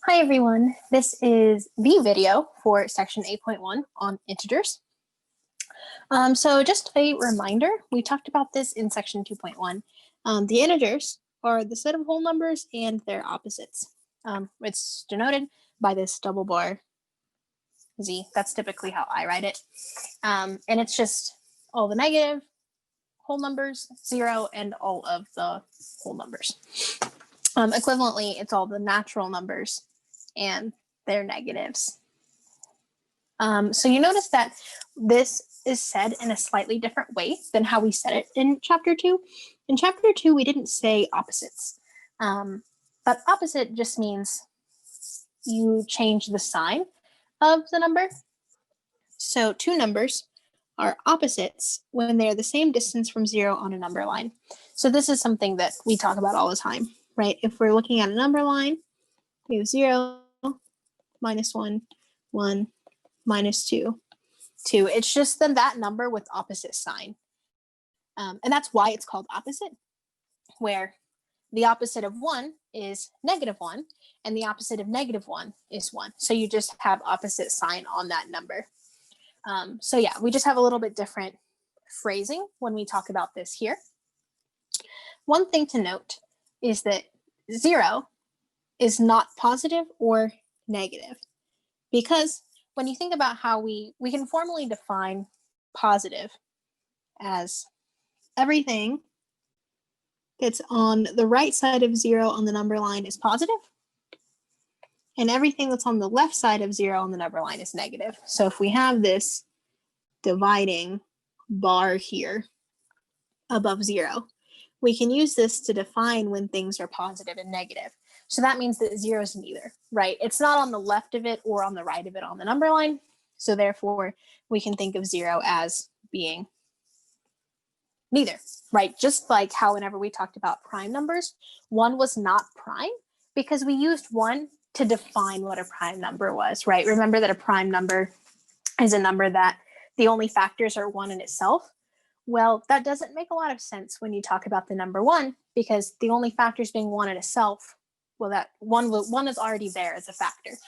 Hi everyone, this is the video for section 8.1 on integers. So just a reminder, we talked about this in section 2.1. The integers are the set of whole numbers and their opposites. It's denoted by this double bar z. That's typically how I write it. And it's just all the negative whole numbers, 0, and all of the whole numbers. Equivalently, it's all the natural numbers and their negatives. So you notice that this is said in a slightly different way than how we said it in chapter 2. In chapter 2, we didn't say opposites, but opposite just means you change the sign of the number. So two numbers are opposites when they're the same distance from 0 on a number line. So this is something that we talk about all the time, right? If we're looking at a number line, we have 0, minus 1, 1, minus 2, 2. It's just that number with opposite sign. And that's why it's called opposite, where the opposite of 1 is -1, and the opposite of -1 is 1. So you just have opposite sign on that number. So yeah, we just have a little bit different phrasing when we talk about this here. One thing to note is that 0 is not positive or negative, because when you think about how we can formally define positive as everything that's on the right side of 0 on the number line is positive, and everything that's on the left side of 0 on the number line is negative. So if we have this dividing bar here above 0, we can use this to define when things are positive and negative. So that means that 0 is neither, right? It's not on the left of it or on the right of it on the number line. So therefore, we can think of 0 as being neither, right? Just like how whenever we talked about prime numbers, 1 was not prime because we used 1 to define what a prime number was, right? Remember that a prime number is a number that the only factors are 1 in itself. Well, that doesn't make a lot of sense when you talk about the number 1, because the only factors being 1 in itself, well, that one is already there as a factor.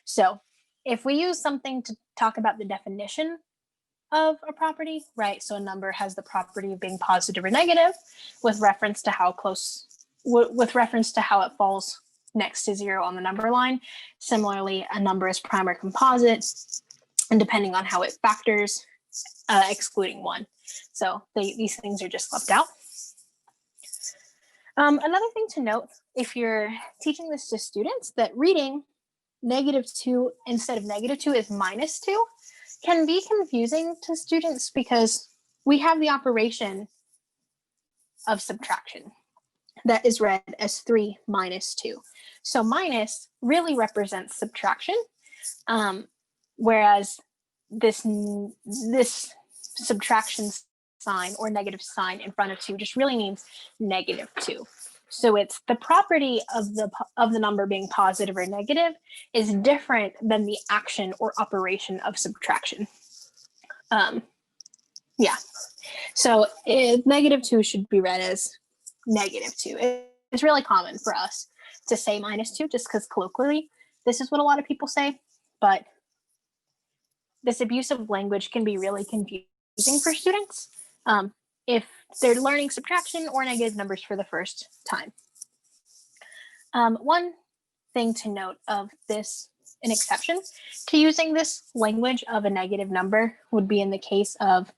So if we use something to talk about the definition of a property, right? So a number has the property of being positive or negative with reference to how close, with reference to how it falls next to 0 on the number line. Similarly, a number is prime or composite, and depending on how it factors, excluding 1. So these things are just left out. Another thing to note, if you're teaching this to students, that reading -2 instead of -2 is -2 can be confusing to students because we have the operation of subtraction that is read as 3 minus 2. So minus really represents subtraction, whereas this subtraction sign or negative sign in front of 2 just really means -2. So it's the property of the number being positive or negative is different than the action or operation of subtraction. Yeah. So -2 should be read as -2. It's really common for us to say -2 just because colloquially this is what a lot of people say, but this abusive language can be really confusing for students if they're learning subtraction or negative numbers for the first time. One thing to note of this, an exception to using this language of a negative number would be in the case of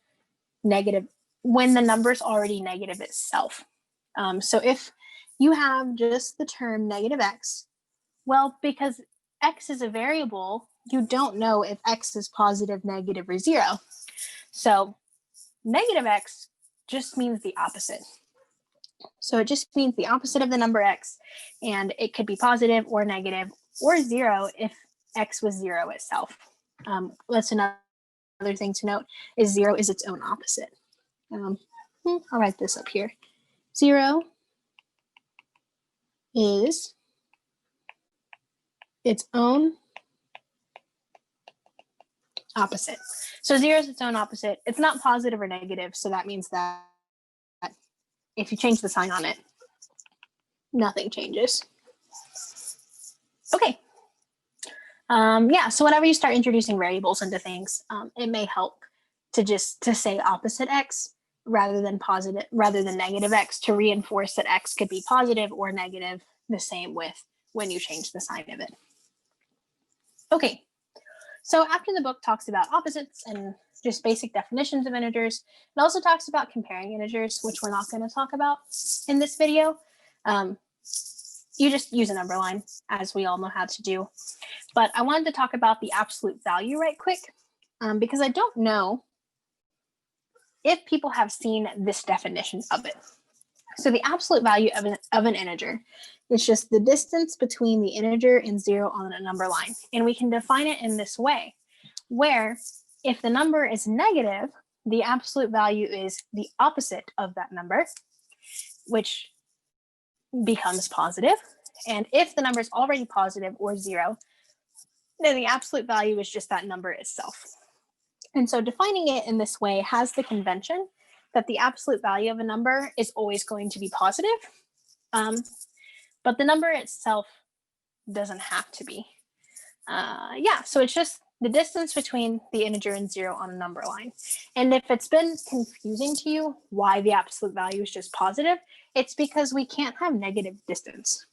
negative, when the number's already negative itself. So if you have just the term -x, well, because x is a variable, you don't know if x is positive, negative, or 0. So -x just means the opposite. So it just means the opposite of the number x, and it could be positive or negative or 0 if x was 0 itself. That's another thing to note, is 0 is its own opposite. I'll write this up here. 0 is its own opposite. So 0 is its own opposite. It's not positive or negative, so that means that if you change the sign on it, nothing changes. Okay, Yeah, so whenever you start introducing variables into things, it may help to say opposite x rather than negative x, to reinforce that x could be positive or negative, the same with when you change the sign of it. Okay, so after the book talks about opposites and just basic definitions of integers, it also talks about comparing integers, which we're not going to talk about in this video. You just use a number line, as we all know how to do. But I wanted to talk about the absolute value right quick, because I don't know if people have seen this definition of it. So the absolute value of an integer is just the distance between the integer and 0 on a number line. And we can define it in this way, where if the number is negative, the absolute value is the opposite of that number, which becomes positive. And if the number is already positive or 0, then the absolute value is just that number itself. And so defining it in this way has the convention that the absolute value of a number is always going to be positive, but the number itself doesn't have to be. Yeah, so it's just the distance between the integer and 0 on a number line. And if it's been confusing to you why the absolute value is just positive, it's because we can't have negative distance.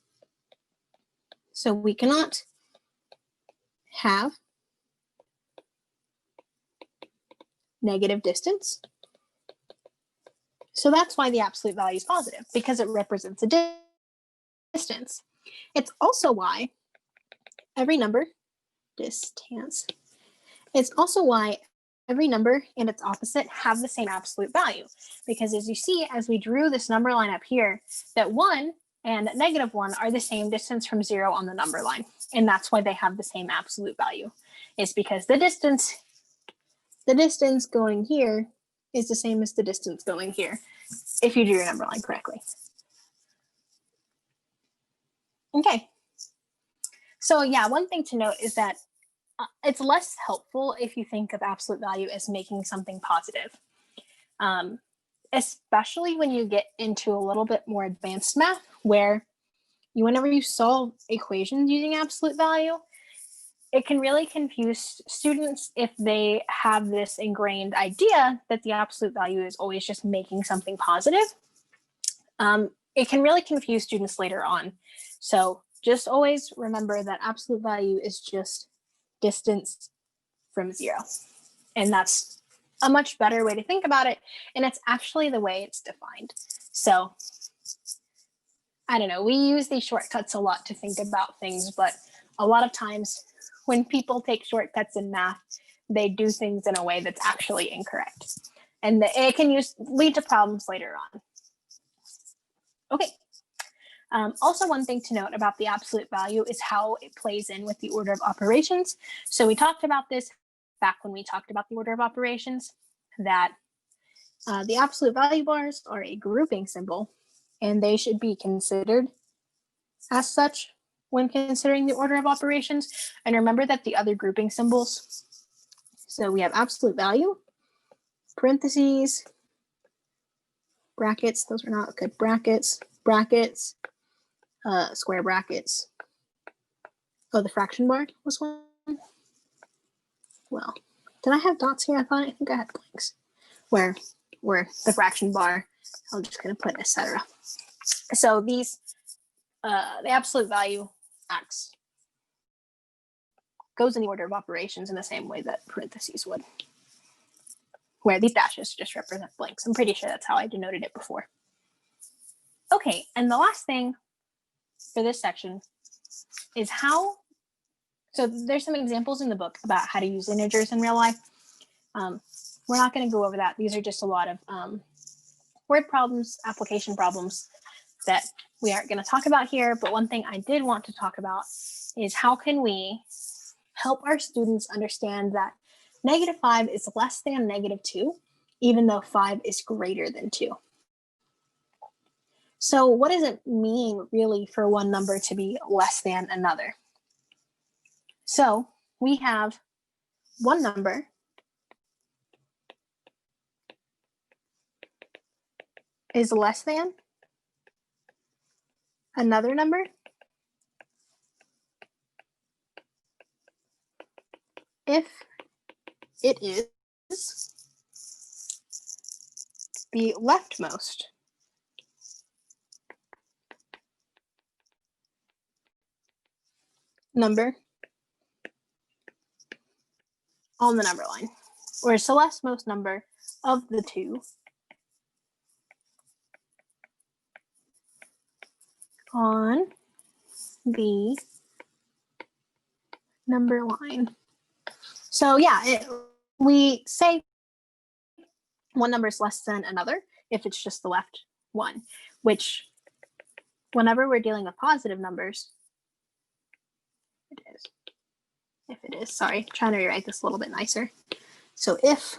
So we cannot have negative distance. So that's why the absolute value is positive, because it represents a distance. It's also why every number, distance, it's also why every number and its opposite have the same absolute value. Because as you see, as we drew this number line up here, that 1 and -1 are the same distance from 0 on the number line. And that's why they have the same absolute value. It's because the distance going here is the same as the distance going here, if you drew your number line correctly. Okay. So yeah, one thing to note is that it's less helpful if you think of absolute value as making something positive, especially when you get into a little bit more advanced math, where whenever you solve equations using absolute value, it can really confuse students if they have this ingrained idea that the absolute value is always just making something positive. It can really confuse students later on. So just always remember that absolute value is just distance from 0. And that's a much better way to think about it. And it's actually the way it's defined. So I don't know, we use these shortcuts a lot to think about things, but a lot of times when people take shortcuts in math, they do things in a way that's actually incorrect. And it can lead to problems later on. Okay. Also, one thing to note about the absolute value is how it plays in with the order of operations. So we talked about this back when we talked about the order of operations, that the absolute value bars are a grouping symbol, and they should be considered as such when considering the order of operations. And remember that the other grouping symbols, so we have absolute value, parentheses, brackets, those are not good, brackets, square brackets. Oh, the fraction bar was one. Well, did I have dots here? I think I had blanks. Where the fraction bar, I'm just going to put etc. So these, the absolute value x goes in the order of operations in the same way that parentheses would, where these dashes just represent blanks. I'm pretty sure that's how I denoted it before. Okay, and the last thing for this section is how, so there's some examples in the book about how to use integers in real life. We're not going to go over that. These are just a lot of word problems, application problems that we aren't going to talk about here. But one thing I did want to talk about is how can we help our students understand that -5 is less than -2, even though 5 is greater than 2. So what does it mean really for one number to be less than another? So we have one number is less than another number if it is the leftmost number on the number line, or it's the leftmost number of the two on the number line. So yeah, we say one number is less than another if it's just the left one, which whenever we're dealing with positive numbers, if it is, sorry, trying to rewrite this a little bit nicer. So if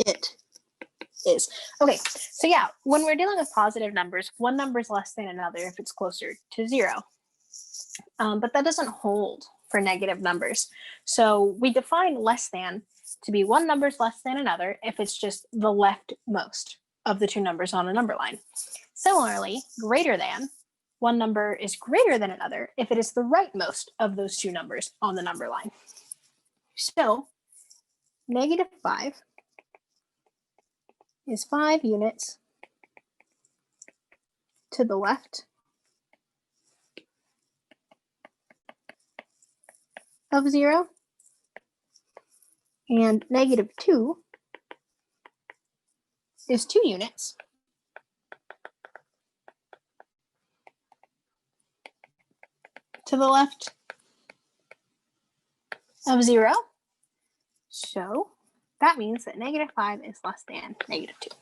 it is. Okay, so yeah, when we're dealing with positive numbers, one number is less than another if it's closer to 0. But that doesn't hold for negative numbers. So we define less than to be one number is less than another if it's just the leftmost of the two numbers on a number line. Similarly, greater than, one number is greater than another if it is the rightmost of those two numbers on the number line. So -5 is 5 units to the left of 0, and -2 is 2 units to the left of 0. So that means that -5 is less than -2.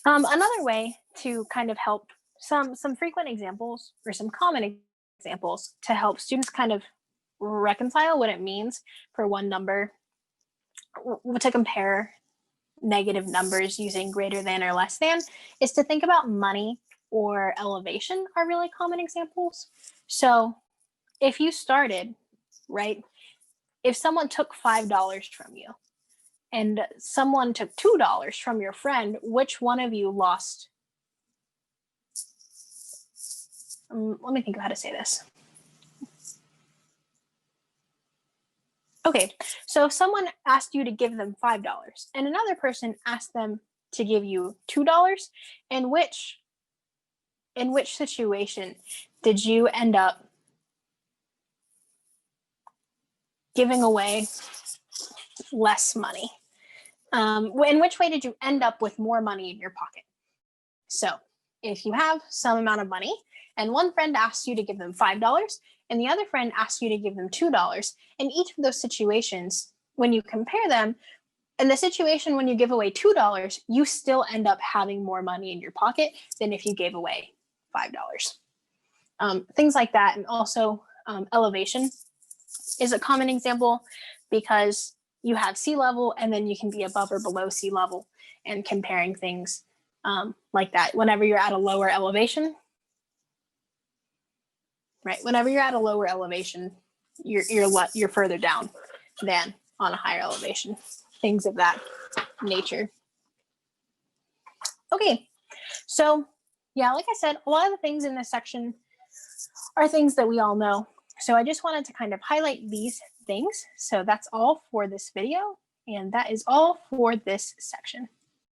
Another way to kind of help some frequent examples or some common examples to help students kind of reconcile what it means for one number to compare negative numbers using greater than or less than is to think about money or elevation are really common examples. So if you started, right, if someone took $5 from you and someone took $2 from your friend, which one of you lost? Let me think of how to say this. Okay, so if someone asked you to give them $5 and another person asked them to give you $2, in which situation did you end up giving away less money? In which way did you end up with more money in your pocket? So if you have some amount of money and one friend asks you to give them $5 and the other friend asks you to give them $2, in each of those situations, when you compare them, in the situation when you give away $2, you still end up having more money in your pocket than if you gave away $5. Things like that. And also elevation is a common example because you have sea level and then you can be above or below sea level, and comparing things like that. Whenever you're at a lower elevation, right? Whenever you're at a lower elevation, you're further down than on a higher elevation. Things of that nature. Okay, so yeah, like I said, a lot of the things in this section are things that we all know. So I just wanted to kind of highlight these things. So that's all for this video, and that is all for this section.